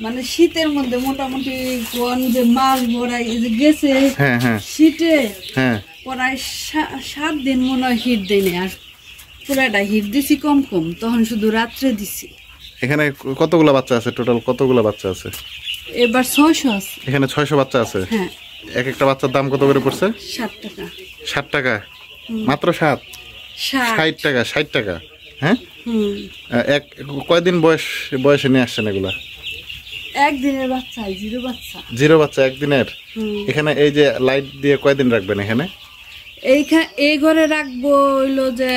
মানে শীতের মধ্যে মোটামুটি কোন যে মাছ ভরা গেছে শীতে প্রায় 7 দিন মনে হয় হিট দেয়নি, আর পুরাটা হিট দিছি কম কম, তখন শুধু রাত্রে দিছি। এখানে কতগুলো বাচ্চা আছে টোটাল? কতগুলো বাচ্চা আছে এবার? 600 আছে। এখানে 600 বাচ্চা আছে। হ্যাঁ। এক একটা বাচ্চার দাম কত করে পড়ছে? 60 টাকা। 60 টাকা মাত্র? 60 টাকা? 60 টাকা? হ্যাঁ। এক কয়দিন বয়সে নিয়ে আসছেন এগুলা? একদিনের বাচ্চা, জিরো বাচ্চা। জিরো বাচ্চা একদিনের? এখানে এই যে লাইট দিয়ে কয়দিন রাখবেন এখানে? এই ঘরে রাখবো হইলো যে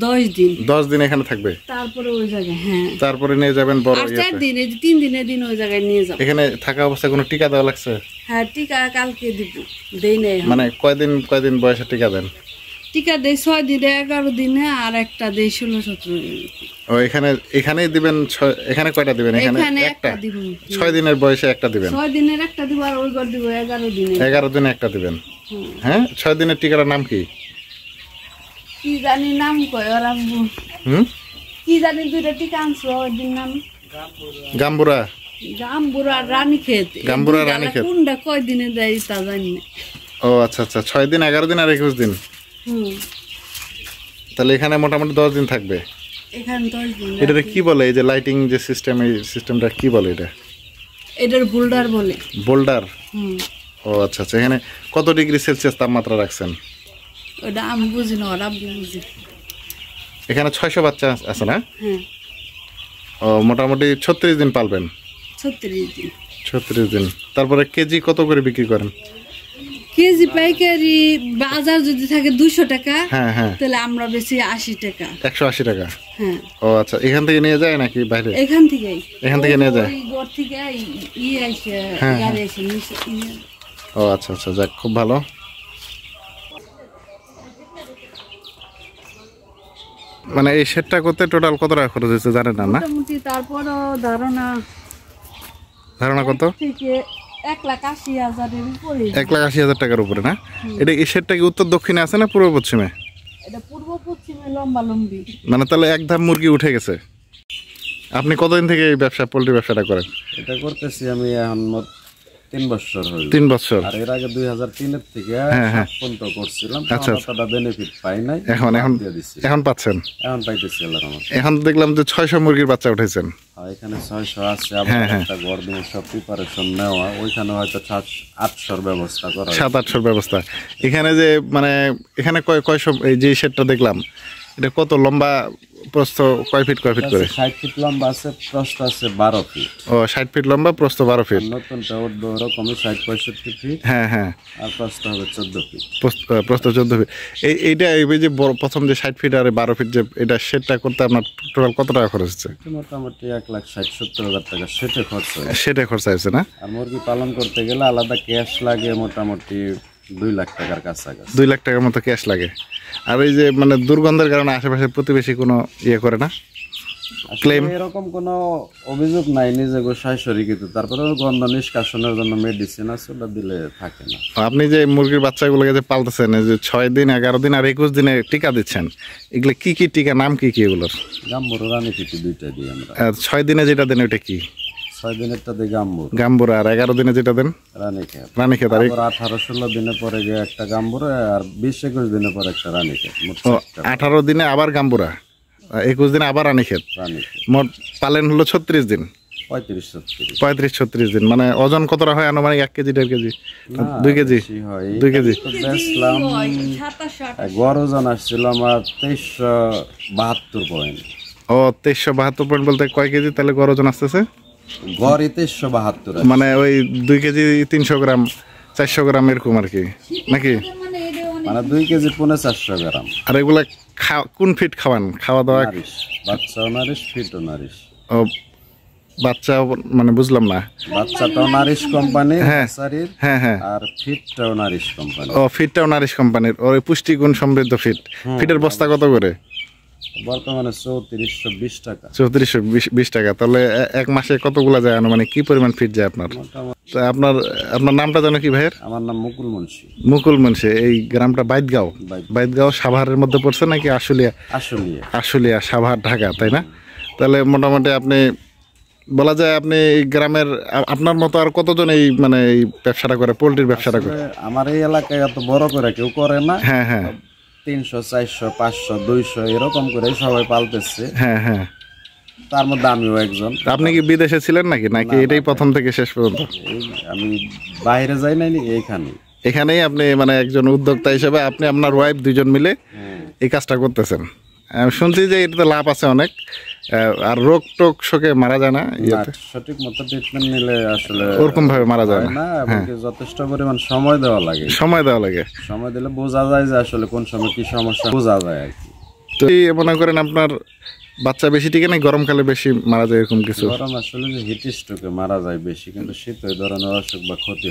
10 দিন। 10 দিন এখানে থাকবে, তারপরে ওই জায়গায়। হ্যাঁ, তারপরে নিয়ে যাবেন বড় 4 দিন, 3 দিনের দিন ওই জায়গায় নিয়ে যাব। এখানে থাকা অবস্থায় কোনো টিকা দেওয়া লাগছে? হ্যাঁ, টিকা কালকে দিব। দেই নাই। মানে কয়দিন বয়সে টিকা দেন? টিকা দেই 6 দিনে, 11 দিনে, আর একটা দেই 16-17 দিনে। ও এখানেই দিবেন? এখানে কয়টা দিবেন? এখানে একটা দিব। 6 দিনের বয়সে একটা দিবেন? 6 দিনের একটা দিব, আর ওই ঘর দিব 11 দিনে। 11 দিনে একটা দিবেন। হ্যাঁ। 6 দিনের টিকাটার নাম কি? কি জানি নাম কয় ওরা। কি জানি দুইটা টিকা আনছো, ওই দিন নাম গাম্বুরা। রানীক্ষেত। গাম্বুরা রানীক্ষেত। কোনটা কয় দিনে দেয় তা জানি না। ও আচ্ছা আচ্ছা, 6 দিন, 11 দিন আর 21 দিন। তাহলে এখানে মোটামুটি 10 দিন থাকবে। এখানে 10 দিন। এটা কি বলে, এই যে লাইটিং যে সিস্টেম, এই সিস্টেমটা কি বলে? এটার বোল্ডার বলে। বোল্ডার? ও আচ্ছা আচ্ছা। এখানে কত ডিগ্রি সেলসিয়াস তাপমাত্রা রাখছেন? ওটা আমি বুঝি না, ওরা বুঝি। এখানে 600 বাচ্চা আছে না? হ্যাঁ। ও মোটামুটি 36 দিন পালবেন? 36 দিন। তারপরে কেজি কত করে বিক্রি করেন? কেজি পাইকারি বাজার যদি থাকে 200 টাকা, হ্যাঁ, তাহলে আমরা বেশি 80 টাকা। 180 টাকা? হ্যাঁ। ও আচ্ছা। এখান থেকে নিয়ে যায় নাকি বাইরে? এখান থেকে নিয়ে যায়। ঘর থেকে গাড়ি এসে নিয়ে। ও আচ্ছা আচ্ছা, যাক, খুব ভালো। মানে এই সেটটা করতে টোটাল কত টাকা খরচ হয়েছে জানেন না? মোটামুটি তারপরও ধারণা কত? 1,80,000 এর উপরে। 1,80,000 টাকার উপরে না? এটা এই সেটটা কি উত্তর দক্ষিণে আছে না পূর্ব পশ্চিমে? এটা পূর্ব পশ্চিমে, লম্বালম্বি। মানে তাহলে এক ধাপ মুরগি উঠে গেছে। আপনি কতদিন থেকে এই পোল্ট্রি ব্যবসাটা করেন? এটা করতেছি আমি এখন 3 বছর হলো। 3 বছর? আর এর আগে 2003 এর থেকে পর্যন্ত করছিলাম। আচ্ছা, অতটা বেনিফিট পাই নাই। এখন পাচ্ছেন? এখন পাইতেছি আল্লাহর রহমতে। এখন দেখলাম যে 600 মুরগির বাচ্চা উঠেছেন। এখানে 600 আছে, আবার একটা ঘর দিয়ে সব প্রিপারেশন নেওয়া। ওইখানে হয়তো 700-800 ব্যবস্থা করা, 700-800 ব্যবস্থা। এখানে যে মানে এখানে কয়শো, এই যে শেডটা দেখলাম, এটা কত লম্বা, প্রস্থ কয় ফিট করে? 60 ফিট লম্বা আছে, প্রস্থ আছে 12 ফিট। ও 60 ফিট লম্বা, প্রস্থ 12 ফিট। নতুনটা উঠবে ওরকমই 60-65 ফিট। হ্যাঁ। আর প্রস্থ হবে 14 ফিট। প্রস্থ 14 ফিট। এইটা এই যে প্রথম যে 60 ফিট আর 12 ফিট যে এটা শেডটা করতে আপনার টোটাল কত টাকা খরচ হচ্ছে? মোটামুটি 1,60,000-70,000 টাকা সেটে খরচ হয়েছে না? আর মুরগি পালন করতে গেলে আলাদা ক্যাশ লাগে, মোটামুটি 2 লাখ টাকার কাছাকাছি। 2 লাখ টাকার মতো ক্যাশ লাগে। আর এই যে মানে দুর্গন্ধের কারণে আশেপাশে প্রতিবেশী কোনো করে না? ক্লেম এরকম কোনো অভিযোগ নাই, নিজে গোসায় শরীরিত। তারপরে গন্ধ নিষ্কাশনের জন্য মেডিসিন আছে, ওটা দিলে থাকে না। আপনি যে মুরগির বাচ্চাগুলোকে যে পালতেছেন, যে 6 দিন, 11 দিন আর 21 দিনে টিকা দিচ্ছেন, এগুলো কি টিকা, নাম কি এগুলোর? গাম্বুরা, রানীক্ষেত, দুইটা দিই আমরা। আর 6 দিনে যেটা দেন ওইটা কি? 6 দিনেরটা দিই গাম্বুরা। আর 11 দিনে যেটা দেন? রানীক্ষেত। আর 18-16 দিনে পরে গিয়ে একটা গাম্বুরা, আর 20-21 দিনে পরে একটা রানীক্ষেত। 18 দিনে আবার গাম্বুরা, 21 দিনে আবার রানীক্ষেত। মোট পালেন হলো 36 দিন। 35-36 দিন। মানে ওজন কতটা হয় আনুমানিক? 1 কেজি, 1.5 কেজি, 2 কেজি? 2 কেজি। গড় ওজন আসছিল আমার 2372 পয়েন্ট। ও 2372 পয়েন্ট বলতে কয় কেজি তাহলে গড় ওজন আসতেছে? গড় 2372, মানে ওই 2 কেজি 300 গ্রাম, 400 গ্রাম এরকম আর কি, নাকি? মানে 2 কেজি 450 গ্রাম। আর এগুলা কোন ফিট খাওয়ান? খাওয়া দাওয়া? বাচ্চাও নারিশ, ফিটও নারিশ। ও বাচ্চা মানে বুঝলাম না। বাচ্চাটাও নারিশ কোম্পানির। হ্যাঁ। আর ফিটটাও নারিশ কোম্পানির। ও ফিটটাও নারিশ কোম্পানির। ওর পুষ্টিগুণ সমৃদ্ধ ফিট। ফিটের বস্তা কত করে বর্তমানে? 3420 টাকা। 3420 টাকা। তাহলে এক মাসে কতগুলা যায় আনুমানিক? কি পরিমাণ ফিট যায় আপনার? আপনার নামটা জানো কি ভাইয়ের? আমার নাম মুকুল মুন্সি। মুকুল মুন্সি। এই গ্রামটা বাইতগাঁও সাভারের মধ্যে পড়ছে নাকি? আশুলিয়া, সাভার, ঢাকা, তাই না? তাহলে মোটামুটি আপনি বলা যায় আপনি এই গ্রামের আপনার মতো আর কতজন এই মানে এই ব্যবসাটা করে, পোল্ট্রির ব্যবসাটা করে? আমার এই এলাকায় এত বড় করে কেউ করে না। হ্যাঁ হ্যাঁ 300 400 500 200 এরকম করে সবাই পালতেছে। হ্যাঁ হ্যাঁ। তার মধ্যে আমিও একজন। আপনি কি বিদেশে ছিলেন নাকি, নাকি এটাই প্রথম থেকে শেষ পর্যন্ত? আমি বাইরে যাই নাই, এইখানে এখানেই আপনি মানে একজন উদ্যোক্তা হিসেবে আপনি আপনার ওয়াইফ দুজন মিলে এই কাজটা করতেছেন। আমি শুনছি যে এটাতে লাভ আছে অনেক, আর রোগ টোগ শোকে মারা যায় না? সঠিক মতো ট্রিটমেন্ট নিলে আসলে ওরকম ভাবে মারা যায় না। যথেষ্ট পরিমাণ সময় দেওয়া লাগে। সময় দেওয়া লাগে, সময় দিলে বোঝা যায় যে আসলে কোন সময় কি সমস্যা বোঝা যায় আর কি। তো মনে করেন আপনার বাচ্চা বেশি টিকে নাই, গরমকালে বেশি মারা যায় এরকম কিছু? গরম আসলে যে হিট স্ট্রোকে মারা যায় বেশি, কিন্তু শীত ওই ধরনের অসুখ বা ক্ষতি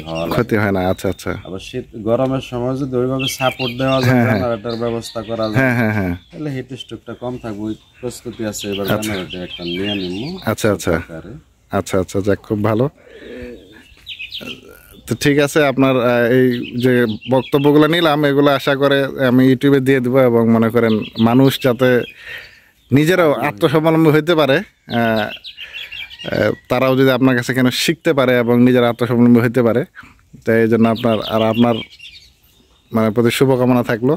হয় না। আচ্ছা আচ্ছা। আবার শীত গরমের সময় যদি ওইভাবে সাপোর্ট দেওয়া যায়, জেনারেটর ব্যবস্থা করা যায়, তাহলে হিট স্ট্রোকটা কম থাকবে। ওই প্রস্তুতি আছে, এবার জেনারেটর একটা নিয়ে নিব। আচ্ছা আচ্ছা আচ্ছা আচ্ছা, যাক খুব ভালো। তো ঠিক আছে, আপনার এই যে বক্তব্যগুলো নিলাম এগুলো আশা করে আমি ইউটিউবে দিয়ে দেবো, এবং মনে করেন মানুষ যাতে নিজেরাও আত্মস্বাবলম্বী হইতে পারে, তারাও যদি আপনার কাছে কেন শিখতে পারে এবং নিজেরা আত্মস্বাবলম্বী হইতে পারে, তো এই জন্য আপনার মানে প্রতি শুভকামনা থাকলো।